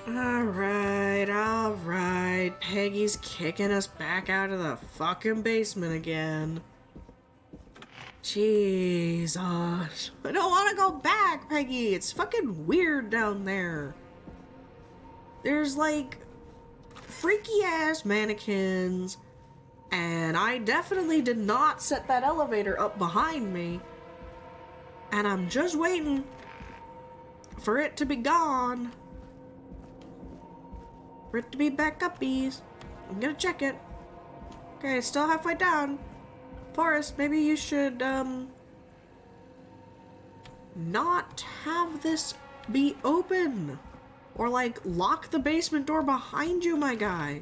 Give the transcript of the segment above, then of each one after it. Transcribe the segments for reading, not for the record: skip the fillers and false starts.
Alright. Peggy's kicking us back out of the fucking basement again. Jesus. I don't want to go back, Peggy. It's fucking weird down there. There's like freaky ass mannequins, and I definitely did not set that elevator up behind me. And I'm just waiting for it to be gone. For it to be back uppies. I'm gonna check it. Okay, it's still halfway down. Forrest, maybe you should, not have this be open. Or, like, lock the basement door behind you, my guy.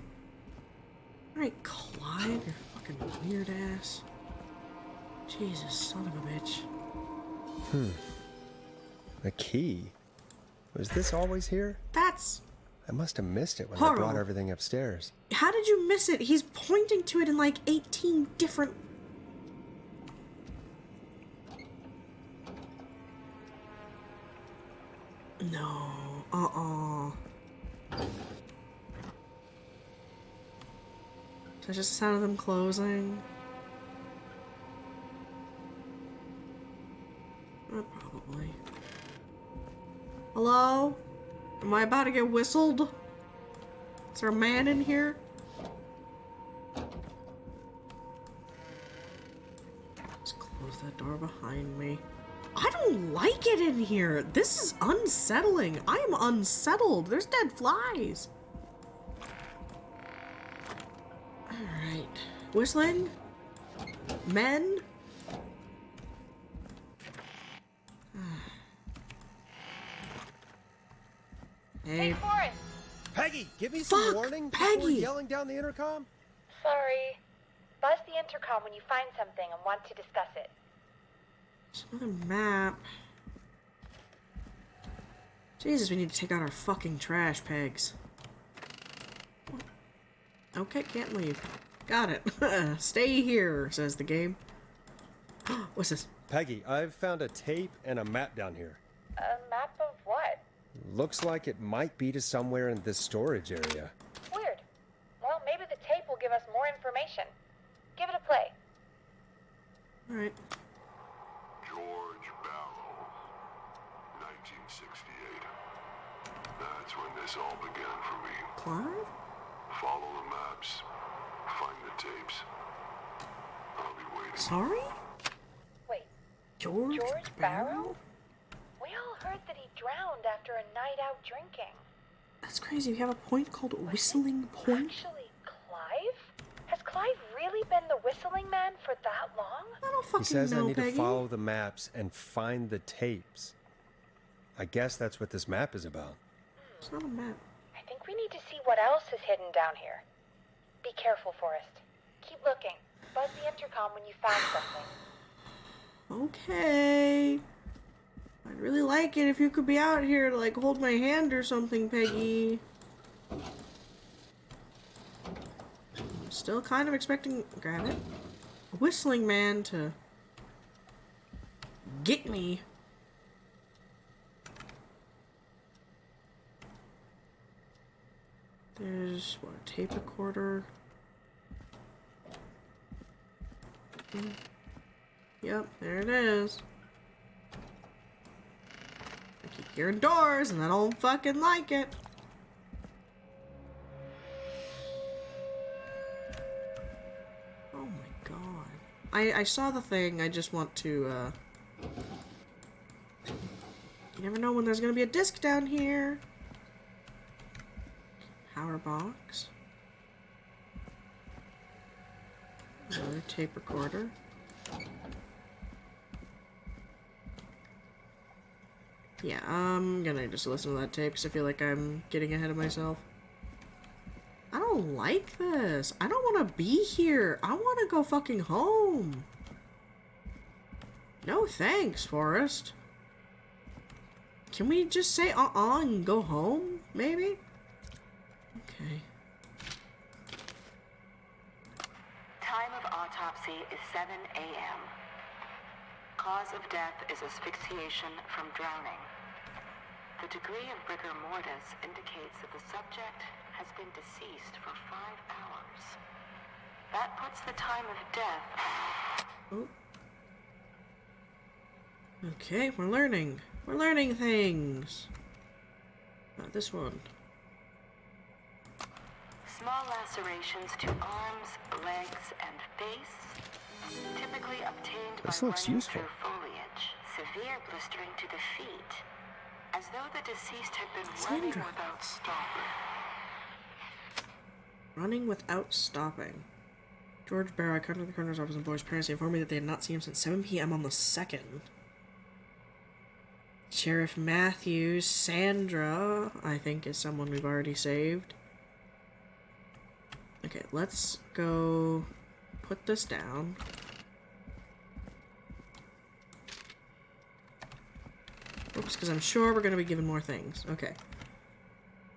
Alright, Clyde, you fucking weird ass. Jesus, son of a bitch. The key? Was this always here? That's... I must have missed it when Horror. I brought everything upstairs. How did you miss it? He's pointing to it in like 18 different... No. Is that just the sound of them closing? Probably. Hello? Am I about to get whistled? Is there a man in here? Just close that door behind me. I don't like it in here. This is unsettling. I am unsettled. There's dead flies. Alright. Whistling? Men? Hey, Forrest! Peggy, give me some Fuck, warning Peggy. before yelling down the intercom. Sorry. Buzz the intercom when you find something and want to discuss it. there's another map. Jesus, we need to take out our fucking trash, Pegs. Okay, can't leave. Got it. Stay here, says the game. What's this? Peggy, I've found a tape and a map down here. A map of what? Looks like it might be to somewhere in this storage area. Weird. Well, maybe the tape will give us more information. Give it a play. Alright. George Barrow, 1968. That's when this all began for me. Clive? Follow the maps, find the tapes. I'll be waiting. Sorry? Wait, George Barrow? We all heard that he drowned after a night out drinking. That's crazy. We have a point called Whistling Point. Actually, Clive? Has Clive really been the whistling man for that long? I don't He fucking says know, I need Peggy. to follow the maps and find the tapes. I guess that's what this map is about. It's not a map. I think we need to see what else is hidden down here. Be careful, Forrest. Keep looking. Buzz the intercom when you find something. Okay. I'd really like it if you could be out here to, like, hold my hand or something, Peggy. I'm still kind of expecting... Grab it. A whistling man to... get me. There's, what, a tape recorder? Yep, there it is. I keep hearing doors and I don't fucking like it. Oh my god. I saw the thing, I just want to, you never know when there's gonna be a disc down here. Power box. Another tape recorder. Yeah, I'm gonna just listen to that tape because I feel like I'm getting ahead of myself. I don't like this. I don't want to be here. I want to go fucking home. No thanks, Forrest. Can we just say and go home, maybe? Okay. Time of autopsy is 7 a.m. Cause of death is asphyxiation from drowning. The degree of rigor mortis indicates that the subject has been deceased for 5 hours. That puts the time of death. Oh. Okay, we're learning. We're learning things. Not this one. Small lacerations to arms, legs, and face, typically obtained by This looks running useful. through foliage. Severe blistering to the feet, as though the deceased had been running Sandra. without stopping. Running without stopping. George Barrow, I contacted the coroner's office and boy's parents. They informed me that they had not seen him since 7 p.m. on the 2nd. Sheriff Matthews, Sandra, I think is someone we've already saved. Okay, let's go put this down. Oops, because I'm sure we're going to be given more things. Okay.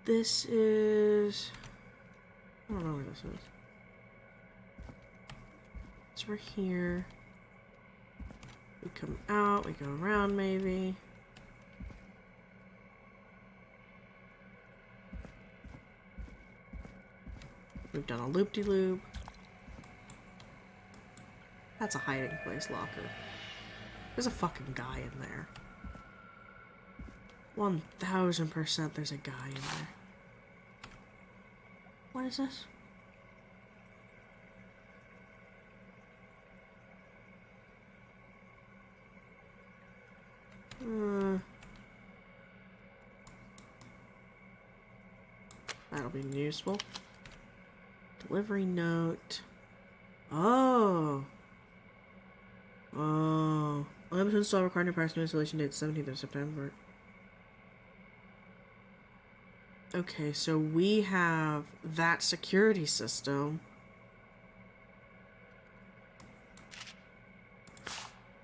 This is... I don't know where this is. So we're here. We come out, we go around maybe. We've done a loop-de-loop. That's a hiding place locker. There's a fucking guy in there. 1000% there's a guy in there. What is this? That'll be useful. Delivery note. Oh. Oh. Limit to install required new parts, new installation date 17th of September. Okay, so we have that security system.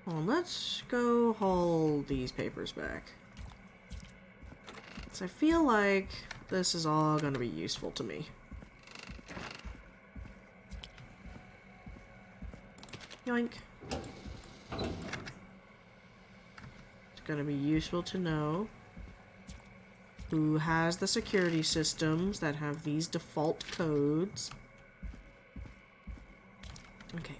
Well, let's go haul these papers back. So I feel like this is all going to be useful to me. Yoink. It's going to be useful to know who has the security systems that have these default codes. Okay,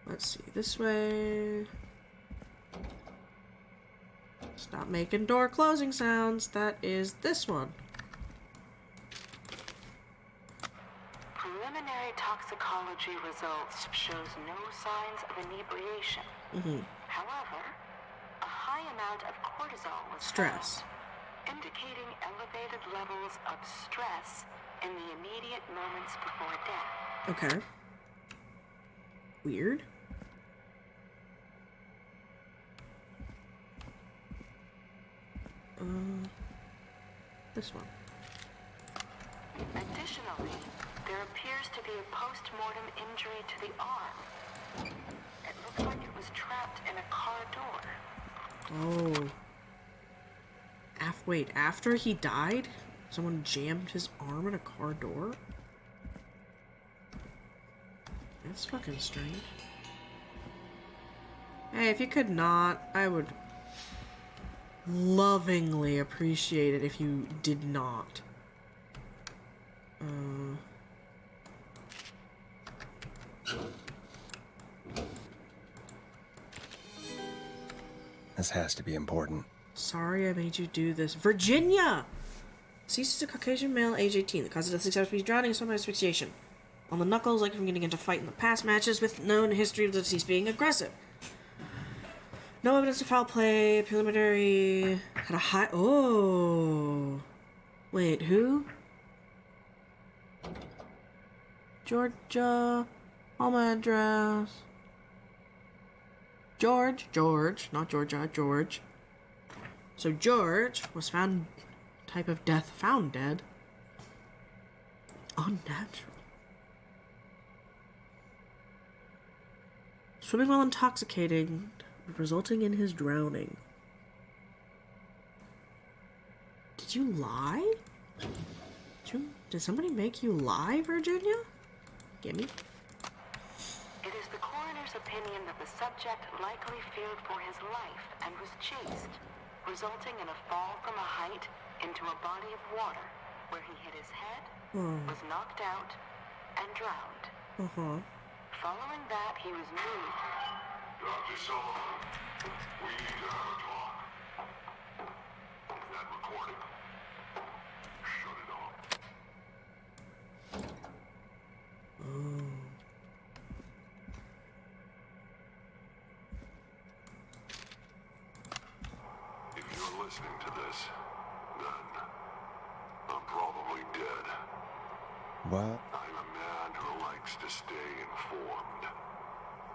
let's see, this way. Stop making door closing sounds. That is this one. Preliminary toxicology results shows no signs of inebriation. However, a high amount of cortisol was Stress. found, indicating elevated levels of stress in the immediate moments before death. Okay. Weird. This one. Additionally, there appears to be a post-mortem injury to the arm. It looks like it was trapped in a car door. Oh. Wait, after he died, someone jammed his arm in a car door? That's fucking strange. Hey, if you could not, I would lovingly appreciate it if you did not. This has to be important. Sorry I made you do this. Virginia! Deceased is a Caucasian male, age 18. The cause of death is drowning and some asphyxiation. On the knuckles, like from getting into fight in the past matches with known history of the deceased being aggressive. No evidence of foul play. Preliminary had a high... Oh. Wait, who? Georgia. Home address. George. Not Georgia, George. So George was found... Type of death found dead. Unnatural. Swimming while intoxicating, resulting in his drowning. Did you lie? Did somebody make you lie, Virginia? Gimme. It is is the coroner's opinion that the subject likely feared for his life and was chased, resulting in a fall from a height into a body of water where he hit his head, was knocked out, and drowned. Following that, he was moved. Dr. Sullivan, we need to have a talk. Is that recording? Shut it off. If you're listening to this, then I'm probably dead. What? I'm a man who likes to stay informed.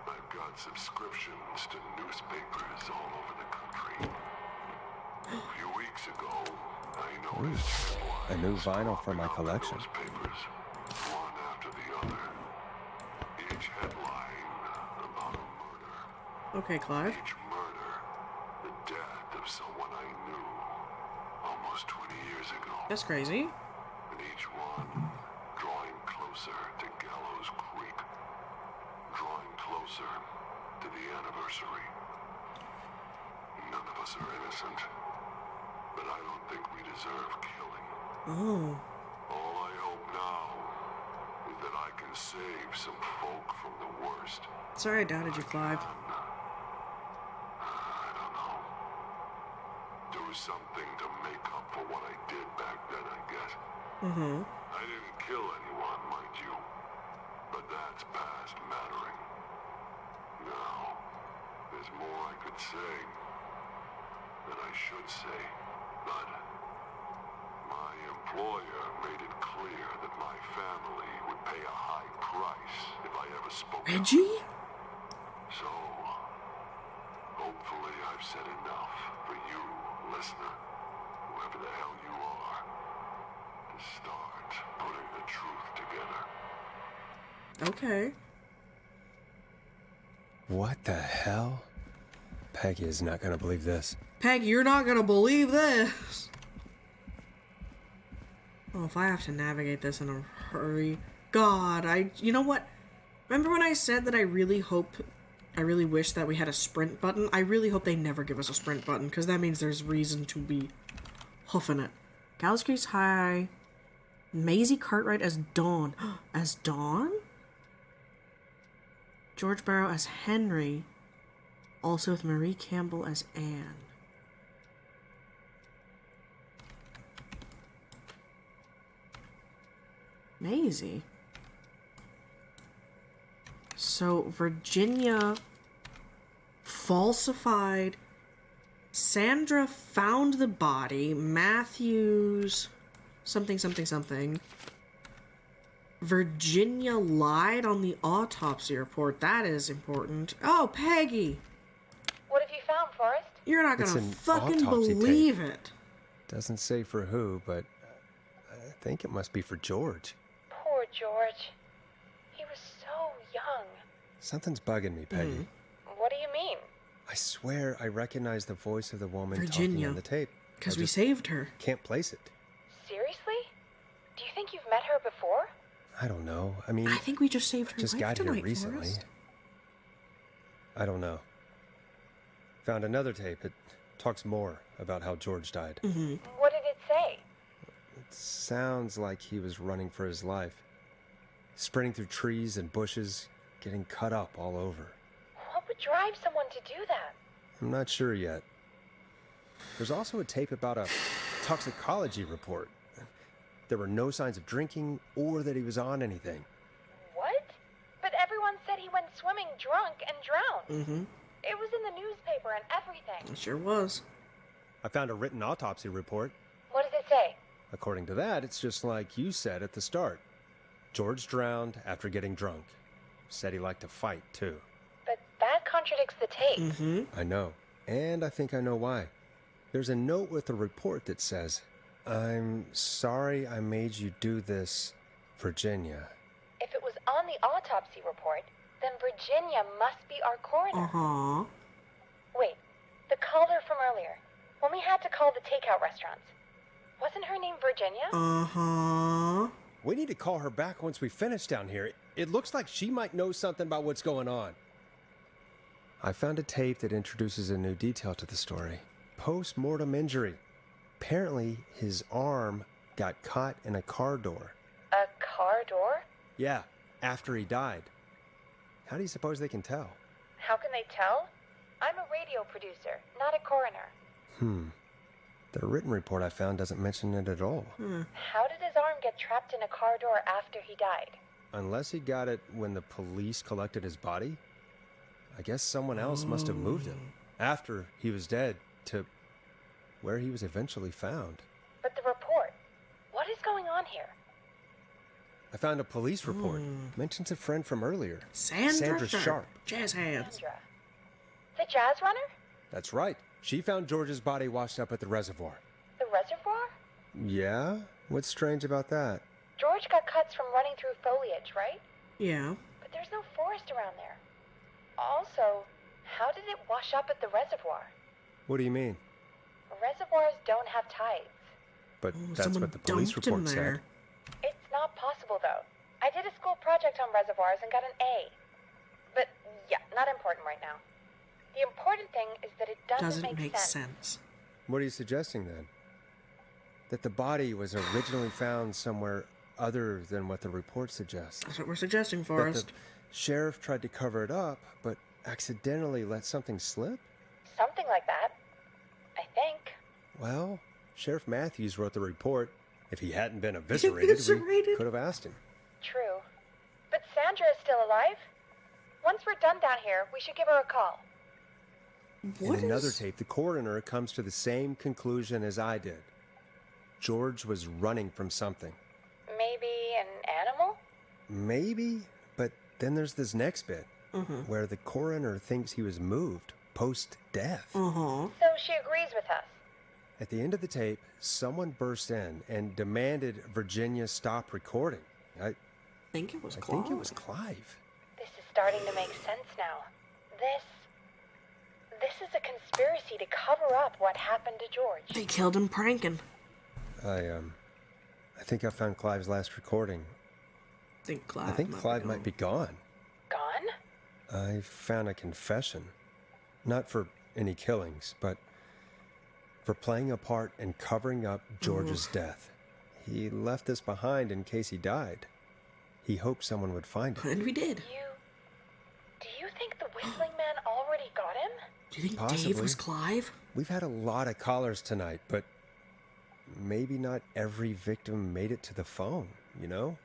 I've got subscriptions to newspapers all over the country. A few weeks ago, I noticed A new vinyl for my collection. newspapers, one after the other. Each headline about a murder. Okay, Clive. Each murder, the death of someone I knew almost 20 years ago. That's crazy. And each one drawing closer to Gallows Creek. Drawing closer to the anniversary. None of us are innocent. But I don't think we deserve killing. Oh. All I hope now is that I can save some folk from the worst. Sorry I doubted you, Clive. I don't know. Do something to make up for what I did back then, I guess. I didn't kill anyone, mind you. But that's past mattering. Now, there's more I could say. That I should say. But my employer made it clear that my family would pay a high price if I ever spoke. Reggie? So, hopefully I've said enough for you, listener, whoever the hell you are, to start putting the truth together. Okay. What the hell? Peggy is not gonna believe this. Peg, you're not gonna believe this. Oh, if I have to navigate this in a hurry. God, you know what? Remember when I said that I really wish that we had a sprint button? I really hope they never give us a sprint button, because that means there's reason to be hoofing it. Gallows Creek's High. Maisie Cartwright as Dawn. As Dawn? George Barrow as Henry. Also with Marie Campbell as Anne. Maisie. So Virginia falsified. Sandra found the body. Matthews something. Virginia lied on the autopsy report. That is important. Oh, Peggy. What have you found, Forrest? You're not It's gonna an fucking autopsy believe tape. it. Doesn't say for who, but I think it must be for George. Poor George. He was so young. Something's bugging me, Peggy. What do you mean? I swear I recognize the voice of the woman talking Virginia. on the tape. Because I we just saved her. can't place it. Seriously? Do you think you've met her before? I don't know. I mean, I think we just saved her just life got here tonight, recently. Forrest. I don't know. Found another tape. It talks more about how George died. What did it say? It sounds like he was running for his life. Sprinting through trees and bushes, getting cut up all over. What would drive someone to do that? I'm not sure yet. There's also a tape about a toxicology report. There were no signs of drinking or that he was on anything. What? But everyone said he went swimming drunk and drowned. It was in the newspaper and everything. It sure was. I found a written autopsy report. What does it say? According to that, it's just like you said at the start. George drowned after getting drunk. Said he liked to fight, too. But that contradicts the tape. I know. And I think I know why. There's a note with the report that says, "I'm sorry I made you do this, Virginia." If it was on the autopsy report, then Virginia must be our coroner. Uh-huh. Wait, the caller from earlier, when we had to call the takeout restaurants, wasn't her name Virginia? Uh-huh. We need to call her back once we finish down here. It looks like she might know something about what's going on. I found a tape that introduces a new detail to the story. Post-mortem injury. Apparently, his arm got caught in a car door. A car door? Yeah, after he died. How do you suppose they can tell? How can they tell? I'm a radio producer, not a coroner. The written report I found doesn't mention it at all. How did his arm get trapped in a car door after he died? Unless he got it when the police collected his body? I guess someone else must have moved him after he was dead to where he was eventually found. But the report, what is going on here? I found a police report. Mentions a friend from earlier. Sandra Sharp. Jazz hands. Sandra. The jazz runner? That's right. She found George's body washed up at the reservoir. The reservoir? Yeah? What's strange about that? George got cuts from running through foliage, right? Yeah. But there's no forest around there. Also, how did it wash up at the reservoir? What do you mean? Reservoirs don't have tides. But Oh, that's someone what the police dumped him report there. said. It's not possible, though. I did a school project on reservoirs and got an A. But, yeah, not important right now. The important thing is that it doesn't make sense. What are you suggesting then? That the body was originally found somewhere other than what the report suggests. That's what we're suggesting, That Forrest. the sheriff tried to cover it up, but accidentally let something slip? Something like that. I think. Well, Sheriff Matthews wrote the report. If he hadn't been eviscerated, we could have asked him. True. But Sandra is still alive. Once we're done down here, we should give her a call. In another tape, the coroner comes to the same conclusion as I did. George was running from something. Maybe an animal? Maybe, but then there's this next bit, where the coroner thinks he was moved post-death. So she agrees with us. At the end of the tape, someone burst in and demanded Virginia stop recording. I think it was think it was Clive. This is starting to make sense now. This is a conspiracy to cover up what happened to George. They killed him pranking. I think I found Clive's last recording. I think Clive might be gone. Gone? I found a confession. Not for any killings, but for playing a part in covering up George's death. He left this behind in case he died. He hoped someone would find it. And we did. Do you think the Whistling Man already got him? Do you think Possibly. Dave was Clive? We've had a lot of callers tonight, but maybe not every victim made it to the phone, you know?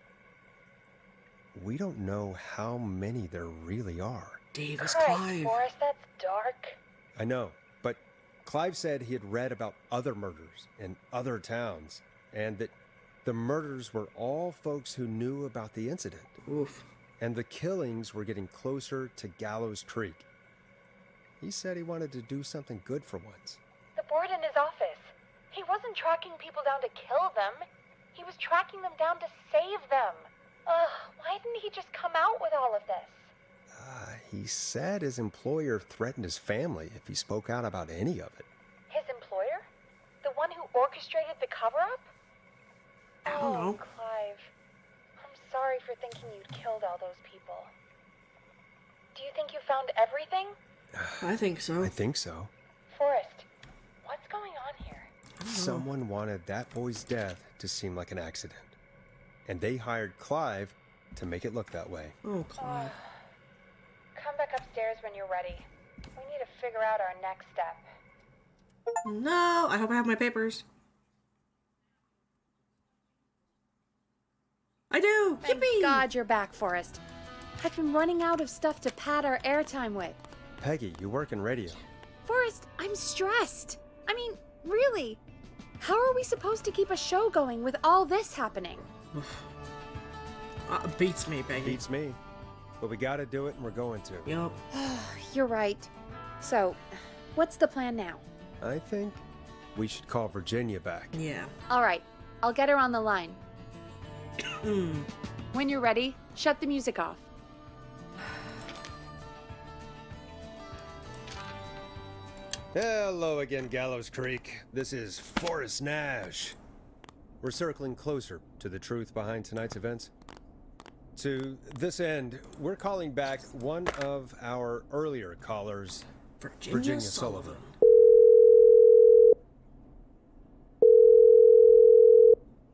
We don't know how many there really are. Dave is Christ, Clive. Forrest, that's dark. I know, but Clive said he had read about other murders in other towns, and that the murders were all folks who knew about the incident. Oof. And the killings were getting closer to Gallows Creek. He said he wanted to do something good for once. The board in his office. He wasn't tracking people down to kill them. He was tracking them down to save them. Why didn't he just come out with all of this? He said his employer threatened his family if he spoke out about any of it. His employer? The one who orchestrated the cover-up? I don't know. Clive. I'm sorry for thinking you'd killed all those people. Do you think you found everything? I think so. I think so. Forrest, what's going on here? Someone wanted that boy's death to seem like an accident. And they hired Clive to make it look that way. Oh, Clive. Come back upstairs when you're ready. We need to figure out our next step. No, I hope I have my papers. I do! Thank Yippee! God you're back, Forrest. I've been running out of stuff to pad our airtime with. Peggy, you work in radio. Forrest, I'm stressed. I mean, really. How are we supposed to keep a show going with all this happening? Beats me, Peggy. Beats me. But we gotta do it and we're going to. Yup. You're right. So, what's the plan now? I think we should call Virginia back. Yeah. All right, I'll get her on the line. When you're ready, shut the music off. Hello again, Gallows Creek. This is Forrest Nash. We're circling closer to the truth behind tonight's events. To this end, we're calling back one of our earlier callers, Virginia Sullivan.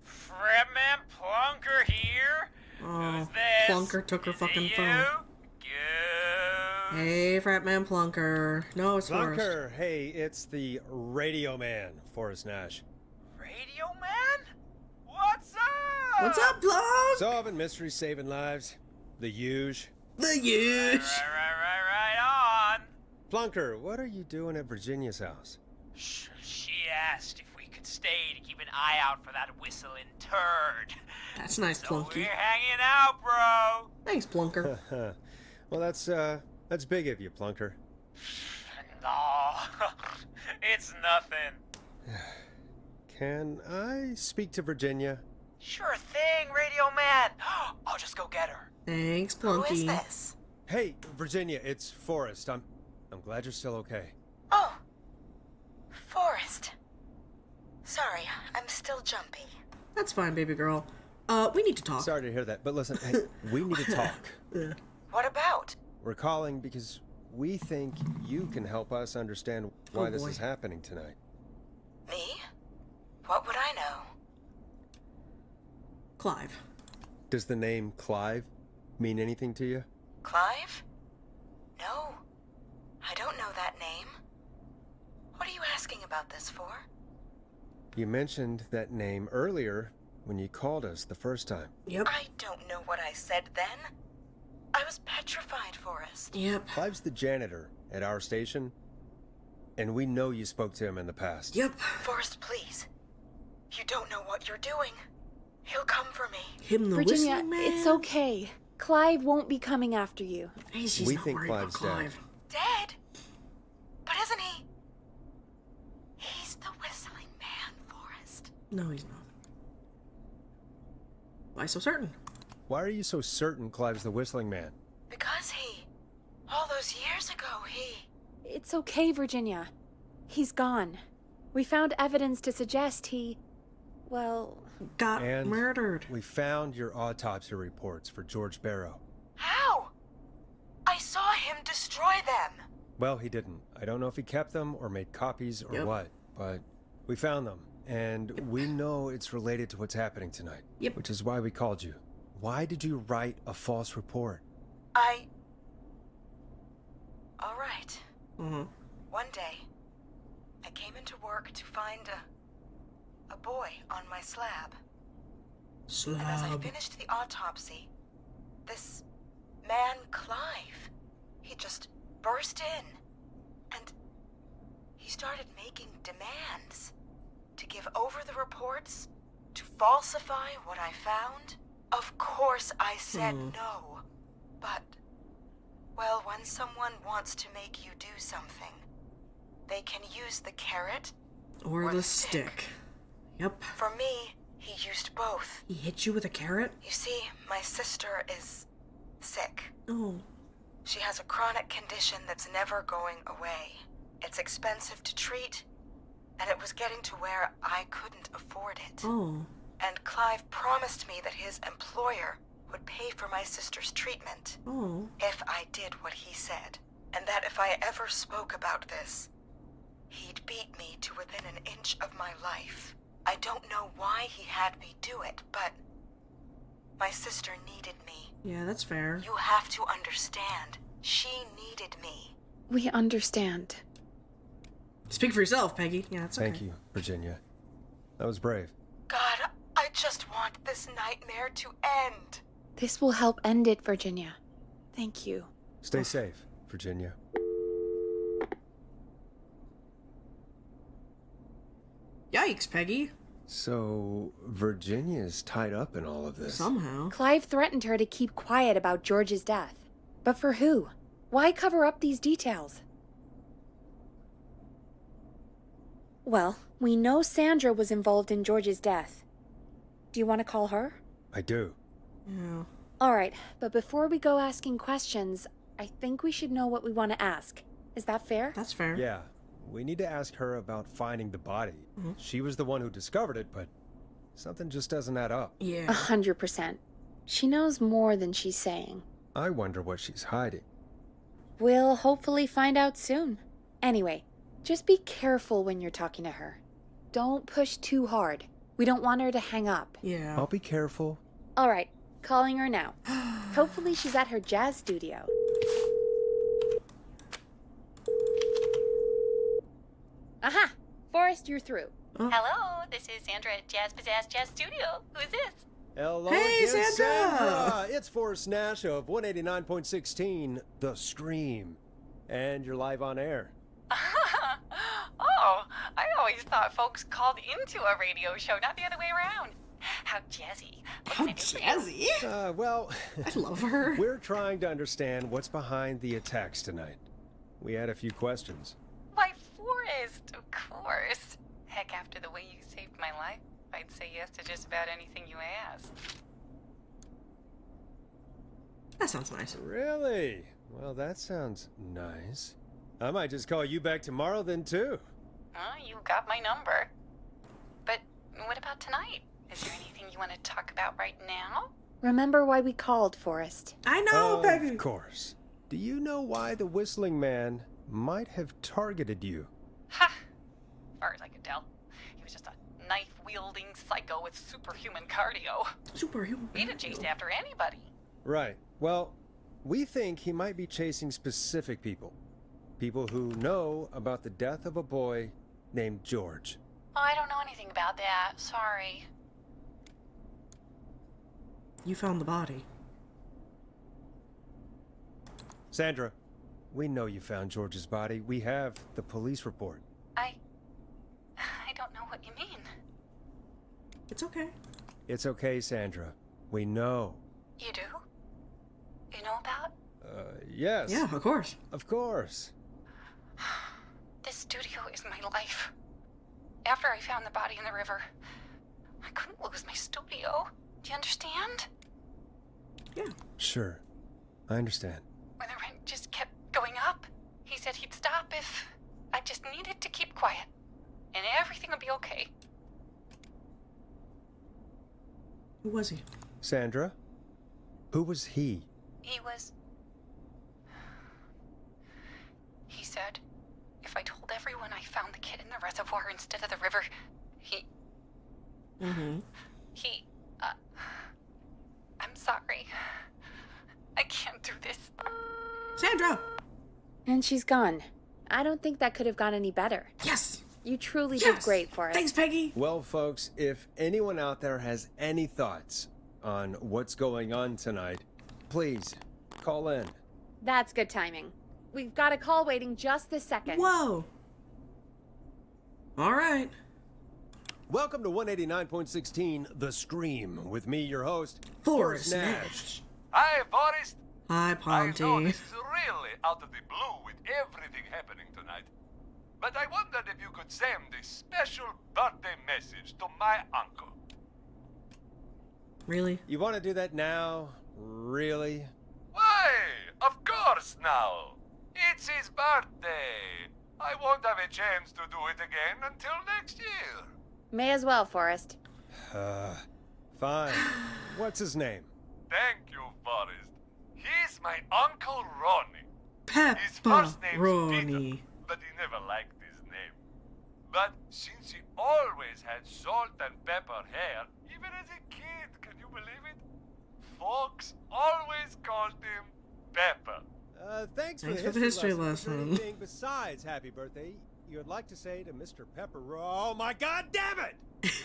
Fredman Plunker here. Oh, Who's this? Plunker took her Is it fucking you? phone. Good. Hey, Fratman Plunker. No, it's Forrest. Plunker, hey, it's the Radio Man, Forrest Nash. Radio Man? What's up? What's up, Plunk? Solving mysteries, saving lives. The huge. The huge. Right on. Plunker, what are you doing at Virginia's house? She asked if we could stay to keep an eye out for that whistling turd. That's nice, So Plunky. we're hanging out, bro. Thanks, Plunker. Well, that's big of you, Plunker. No, it's nothing. Can I speak to Virginia? Sure thing, Radio Man. I'll just go get her. Thanks, Who is Plunky. this? Hey, Virginia, it's Forrest. I'm glad you're still okay. Oh, Forrest. Sorry, I'm still jumpy. That's fine, baby girl. We need to talk. Sorry to hear that, but listen, hey, we need to talk. What about? We're calling because we think you can help us understand why this boy. is happening tonight. Me? What would I know? Clive. Does the name Clive mean anything to you? Clive? No, I don't know that name. What are you asking about this for? You mentioned that name earlier when you called us the first time. Yep. I don't know what I said then. I was petrified, Forrest. Yep. Clive's the janitor at our station, and we know you spoke to him in the past. Yep. Forrest, please. You don't know what you're doing. He'll come for me. Him, the Virginia, whistling man. it's okay. Clive won't be coming after you. Hey, she's We not think worried Clive's about Clive. Dead? But isn't he? He's the whistling man, Forrest. No, he's not. Why so certain? Why are you so certain Clive's the whistling man? Because all those years ago, It's okay, Virginia. He's gone. We found evidence to suggest well, Got And murdered. we found your autopsy reports for George Barrow. How? I saw him destroy them. Well, he didn't. I don't know if he kept them or made copies or Yep. what, but we found them. And we know it's related to what's happening tonight. Yep. Which is why we called you. Why did you write a false report? All right. Mm-hmm. One day, I came into work to find a boy on my slab. And as I Slab. finished the autopsy, this man, Clive, he just burst in. And he started making demands to give over the reports, to falsify what I found. Of course I said no. But, well, when someone wants to make you do something, they can use the carrot Or the stick. Yep. For me, he used both. He hit you with a carrot? You see, my sister is sick. Oh. She has a chronic condition that's never going away. It's expensive to treat, and it was getting to where I couldn't afford it. Oh. And Clive promised me that his employer would pay for my sister's treatment Oh. if I did what he said, and that if I ever spoke about this, he'd beat me to within an inch of my life. I don't know why he had me do it, but my sister needed me. Yeah, that's fair. You have to understand, she needed me. we understand. Speak for yourself, Peggy. Yeah, it's okay. Thank you, Virginia. That was brave. God, I just want this nightmare to end. This will help end it, Virginia. Thank you. Stay safe, Virginia. Yikes, Peggy. So, Virginia's tied up in all of this. Somehow. Clive threatened her to keep quiet about George's death. But for who? Why cover up these details? Well, we know Sandra was involved in George's death. Do you want to call her? I do. Yeah. All right, but before we go asking questions, I think we should know what we want to ask. Is that fair? That's fair. Yeah, we need to ask her about finding the body. She was the one who discovered it, but something just doesn't add up. Yeah. 100%. She knows more than she's saying. I wonder what she's hiding. We'll hopefully find out soon. Anyway, just be careful when you're talking to her. Don't push too hard. We don't want her to hang up. Yeah. I'll be careful. All right, calling her now. Hopefully she's at her jazz studio. Aha! Forrest, you're through. Hello, this is Sandra at Jazz Pizzazz Jazz Studio. Who's this? Hello Hey, again, Sandra! It's Forrest Nash of 189.16, The Scream. And you're live on air. Oh, I always thought folks called into a radio show, not the other way around. How jazzy. What How can I do for you? jazzy. Well, I love her. we're trying to understand what's behind the attacks tonight. We had a few questions. Why, Forrest, of course. Heck, after the way you saved my life, I'd say yes to just about anything you asked. That sounds nice. Really? Well, that sounds nice. I might just call you back tomorrow then, too. You got my number. But what about tonight? Is there anything you want to talk about right now? Remember why we called, Forrest. I know, Peggy. Of course. Do you know why the Whistling Man might have targeted you? Ha! As far as I could tell, he was just a knife-wielding psycho with superhuman cardio. Superhuman. He'd have chased after anybody. Right. Well, we think he might be chasing specific people. People who know about the death of a boy named George. Oh, I don't know anything about that. Sorry. You found the body. Sandra, we know you found George's body. We have the police report. I don't know what you mean. It's okay. It's okay, Sandra. We know. You do? You know about? Yes. Yeah, of course. Of course. This studio is my life. After I found the body in the river, I couldn't lose my studio. Do you understand? Yeah. Sure. I understand. When the rent just kept going up, he said he'd stop if I just needed to keep quiet. And everything would be okay. Who was he? Sandra? Who was he? He said if I told everyone I found the kid in the reservoir instead of the river, I'm sorry. I can't do this. Sandra! And she's gone. I don't think that could have gone any better. Yes! You truly Yes! did great, Forrest. Thanks, Peggy! Well, folks, if anyone out there has any thoughts on what's going on tonight, please call in. That's good timing. We've got a call waiting just this second. Whoa! Alright. Welcome to 189.16 The Scream with me, your host, Forrest Nash. Hi, Forrest. Hi, I know Ponty. this is really out of the blue with everything happening tonight. But I wondered if you could send a special birthday message to my uncle. Really? You want to do that now? Really? Why? Of course now. It's his birthday. I won't have a chance to do it again until next year. May as well, Forrest. Fine. What's his name? Thank you, Forrest. He's my Uncle Ronnie. His first name's Pepperoni. Peter, but he never liked his name. But since he always had salt and pepper hair, even as a kid, can you believe it? Folks always called him Pepper. Thanks Thanks for for the the history Is there lesson. anything besides happy birthday you'd like to say to Mr. Pepper? Oh my God, damn it!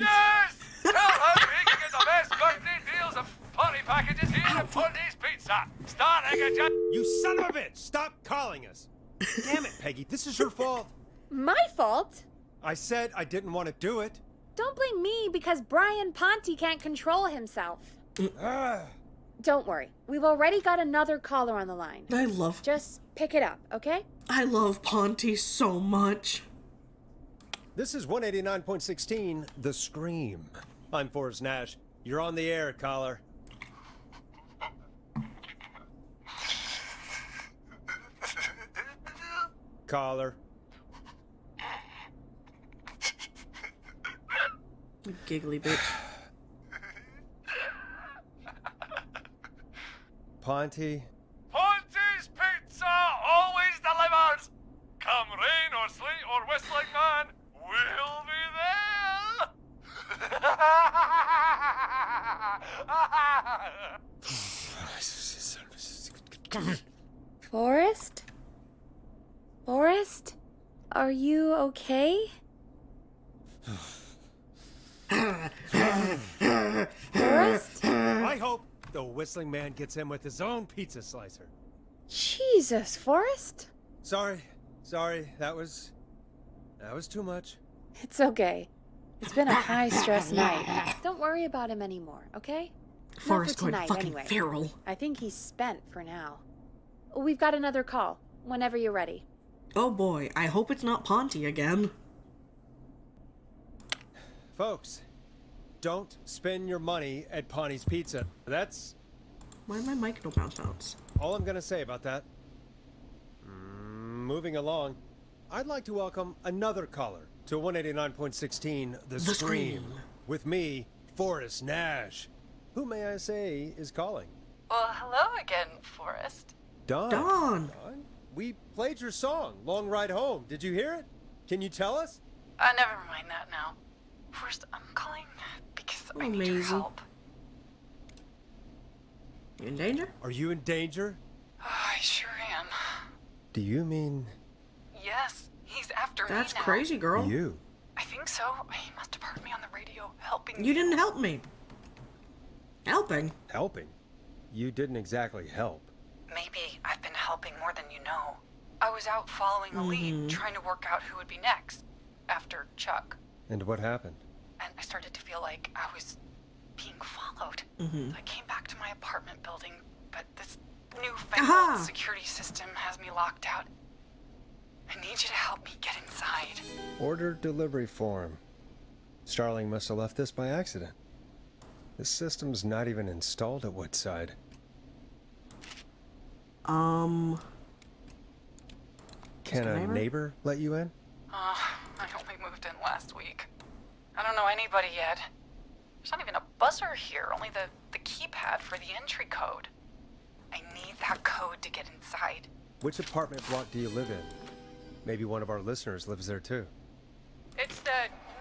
Yes! Tell her we can get the best birthday deals of funny packages here at Pondy's Pizza. Starting at just... You son of a bitch! Stop calling us! Damn it, Peggy, this is your fault. My fault? I said I didn't want to do it. Don't blame me because Brian Ponty can't control himself. Ah. Don't worry. We've already got another caller on the line. Just pick it up, okay? I love Ponty so much. This is 189.16 The Scream. I'm Forrest Nash. You're on the air, caller. Caller. You giggly bitch. Ponty? Ponty's Pizza always delivers! Come rain or sleet or whistling man, we'll be there! Forrest? Forrest? Are you okay? Forrest? I hope the whistling man gets in with his own pizza slicer. Jesus, Forrest? Sorry, that was too much. It's okay. It's been a high-stress night. Don't worry about him anymore, okay? Forrest Not for going tonight, fucking anyway. feral. I think he's spent for now. We've got another call, whenever you're ready. Oh boy, I hope it's not Ponty again. Folks, don't spend your money at Ponty's Pizza. That's Why my mic no bounce? all I'm gonna say about that. Moving along, I'd like to welcome another caller to 189.16 The Scream. With me, Forrest Nash. Who, may I say, is calling? Well, hello again, Forrest. Dawn. Dawn. Dawn? We played your song, Long Ride Home. Did you hear it? Can you tell us? Never mind that now. First, I'm calling because I need your Amazing. help. You in danger? Are you in danger? I sure am. Do you mean Yes, he's after That's me now. crazy, girl. you? I think so. He must have heard me on the radio helping You didn't help me. Helping? Helping? You didn't exactly help. Maybe I've been helping more than you know. I was out following a lead, trying to work out who would be next, after Chuck. And what happened? And I started to feel like I was being followed. I came back to my apartment building, but this newfangled Aha! security system has me locked out. I need you to help me get inside. Order delivery form. Starling must have left this by accident. This system's not even installed at Woodside. Can a neighbor let you in? I only moved in last week. I don't know anybody yet. There's not even a buzzer here, only the keypad for the entry code. I need that code to get inside. Which apartment block do you live in? Maybe one of our listeners lives there too. It's the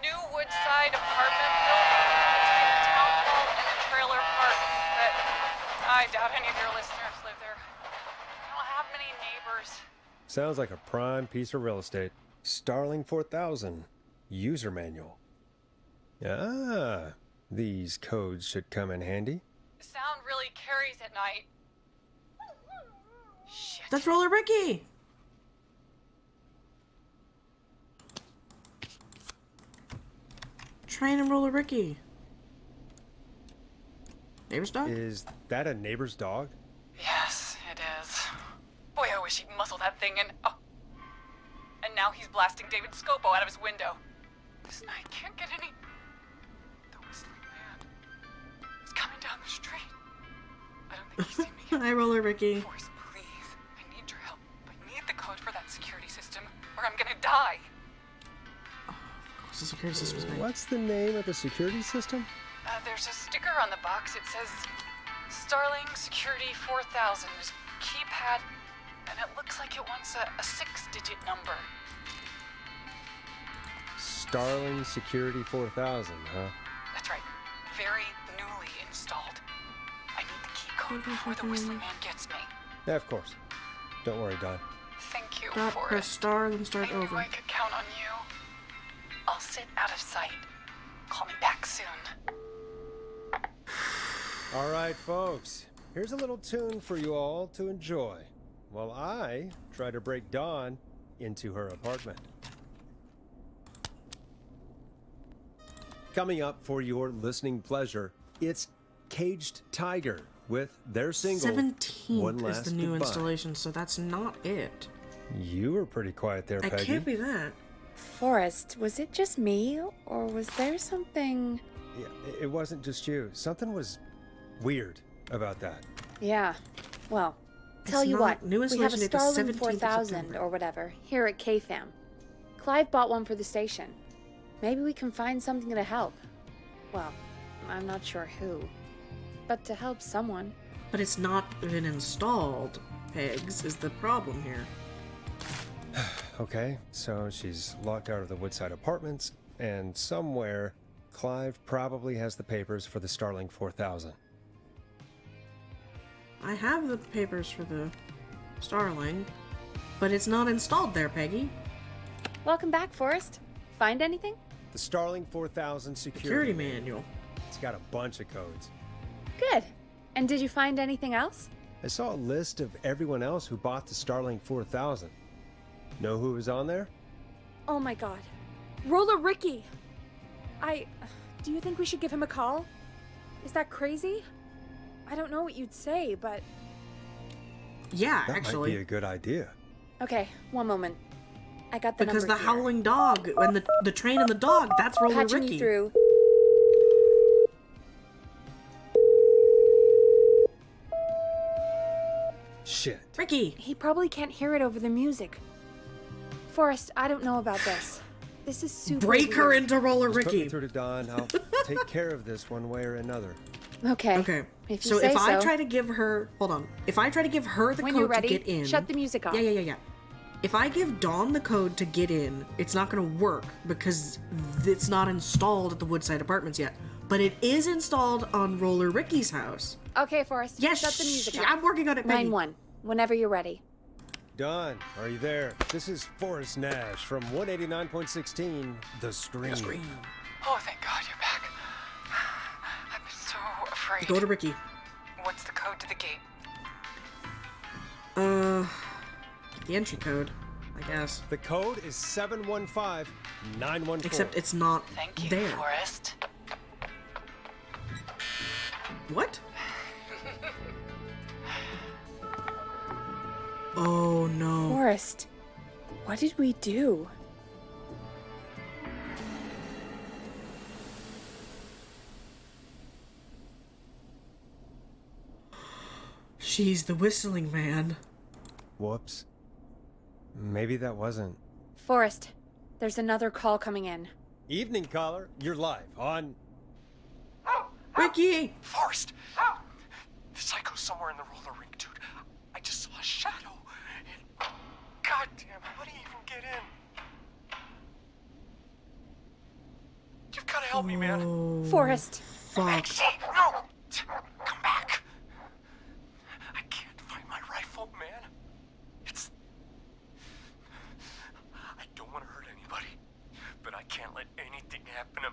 new Woodside apartment building between the town hall and the trailer park. But I doubt any of your listeners live there. I don't have many neighbors. Sounds like a prime piece of real estate. Starling 4000. User manual. Ah, these codes should come in handy. The sound really carries at night. Shit. That's Roller Ricky. Train and Roller Ricky. Neighbor's dog? Is that a neighbor's dog? Yes, it is. Boy, I wish he'd muzzle that thing and... Oh. And now he's blasting David Scopo out of his window. This night can't get any... The whistling man. He's coming down the street. I don't think he's seen me yet. Hi, Roller Ricky. Forrest, please. I need your help. I need the code for that security system, or I'm gonna die. What's the security system's name? What's the name of the security system? There's a sticker on the box. It says Starling Security 4000. There's a keypad, and it looks like it wants a 6-digit number. Starling Security 4000, huh? That's right. Very newly installed. I need the key code before the whistling man gets me. Yeah, of course. Don't worry, Don. Thank you, Press Forrest. star, then start I knew over. I could count on you. I'll sit out of sight. Call me back soon. All right, folks. Here's a little tune for you all to enjoy while I try to break Dawn into her apartment. Coming up for your listening pleasure, it's Caged Tiger with their single, 17th One is Last the new Goodbye. installation, so that's not it. You were pretty quiet there, It Peggy. can't be that. Forrest, was it just me, or was there something... Yeah, it wasn't just you. Something was weird about that. Yeah, well, tell It's you not- what, new we have a installation date the Starling 17th of 4000 September. or whatever here at KFAM. Clive bought one for the station. Maybe we can find something to help. Well, I'm not sure who, but to help someone. But it's not been installed, Pegs, is the problem here. Okay, so she's locked out of the Woodside Apartments, and somewhere, Clive probably has the papers for the Starling 4000. I have the papers for the Starling, but it's not installed there, Peggy. Welcome back, Forrest. Find anything? The Starling 4000 Security manual. It's got a bunch of codes. Good. And did you find anything else? I saw a list of everyone else who bought the Starling 4000. Know who was on there? Oh my god. Roller Ricky! Do you think we should give him a call? Is that crazy? I don't know what you'd say, but... Yeah, That actually. might be a good idea. Okay, one moment. I got the Because number the here. howling dog and the train and the dog, that's Roller Patching Ricky. you through. Shit. Ricky! He probably can't hear it over the music. Forrest, I don't know about this. This is super Break her weird. into Roller Just put me Ricky. through to Dawn. I'll take care of this one way or another. Okay. Okay. If you So say if I so. try to give her... Hold on. If I try to give her the When code you're ready, to get in... shut the music off. Yeah. If I give Dawn the code to get in, it's not going to work because it's not installed at the Woodside Apartments yet. But it is installed on Roller Ricky's house. Okay, Forrest. Yes, Shut the music off. I'm working on it, Peggy. 9-1. Whenever you're ready. Dawn, are you there? This is Forrest Nash from 189.16, The Screen. Oh, thank God you're back. I'm so afraid. Go to Ricky. What's the code to the gate? The entry code, I guess. The code is 715914. Except it's not Thank you, there. Forrest. What? Oh no. Forrest, what did we do? She's the whistling man. Whoops. Maybe that wasn't. Forrest, there's another call coming in. Evening caller, you're live on. Ricky! Forrest! The psycho's somewhere in the roller rink, dude. I just saw a shadow. And... Goddamn, how do you even get in? You've gotta help me, man. Oh, Forrest. fuck. No! Come back! I can't find my rifle, man. It's... I don't want to hurt anybody, but I can't let anything happen to...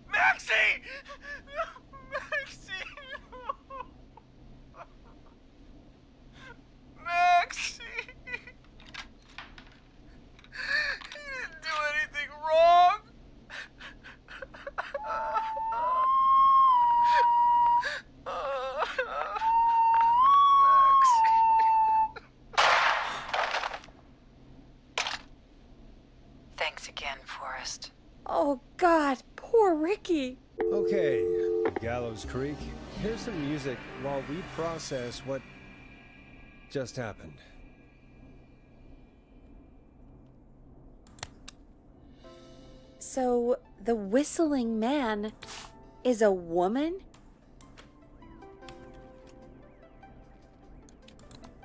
Maxie! Maxie! Maxie! You didn't do anything wrong! Thanks again, Forrest. Oh, God, poor Ricky. Okay, Gallows Creek, here's some music while we process what just happened. So, the whistling man is a woman?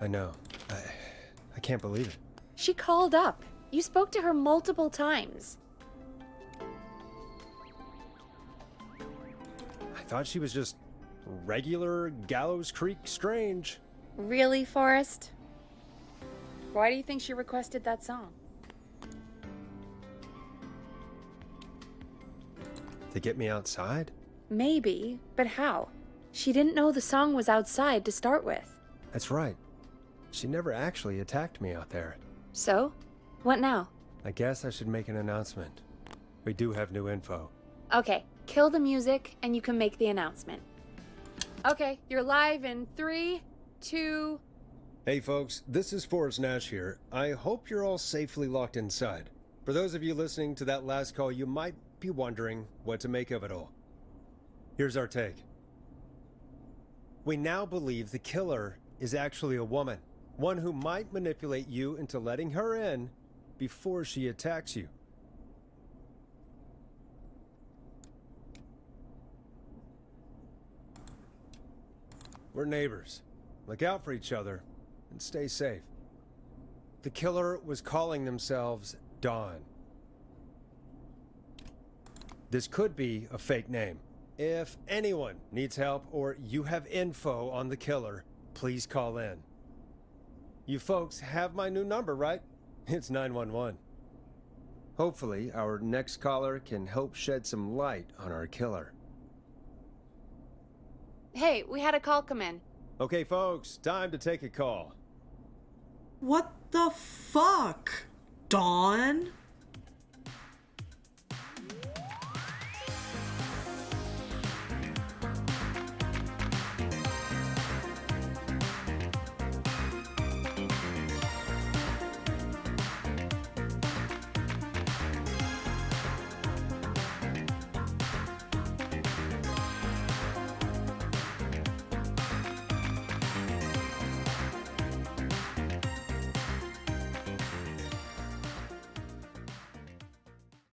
I know. I can't believe it. She called up. You spoke to her multiple times. I thought she was just regular Gallows Creek Strange. Really, Forrest? Why do you think she requested that song? To get me outside? Maybe, but how? She didn't know the song was outside to start with. That's right. She never actually attacked me out there. So? What now? I guess I should make an announcement. We do have new info. Okay, kill the music and you can make the announcement. Okay, you're live in 3, 2... Hey folks, this is Forrest Nash here. I hope you're all safely locked inside. For those of you listening to that last call, you might be wondering what to make of it all. Here's our take. We now believe the killer is actually a woman. One who might manipulate you into letting her in before she attacks you. We're neighbors. Look out for each other and stay safe. The killer was calling themselves Dawn. This could be a fake name. If anyone needs help or you have info on the killer, please call in. You folks have my new number, right? It's 911. Hopefully, our next caller can help shed some light on our killer. Hey, we had a call come in. Okay, folks, time to take a call. What the fuck? Dawn?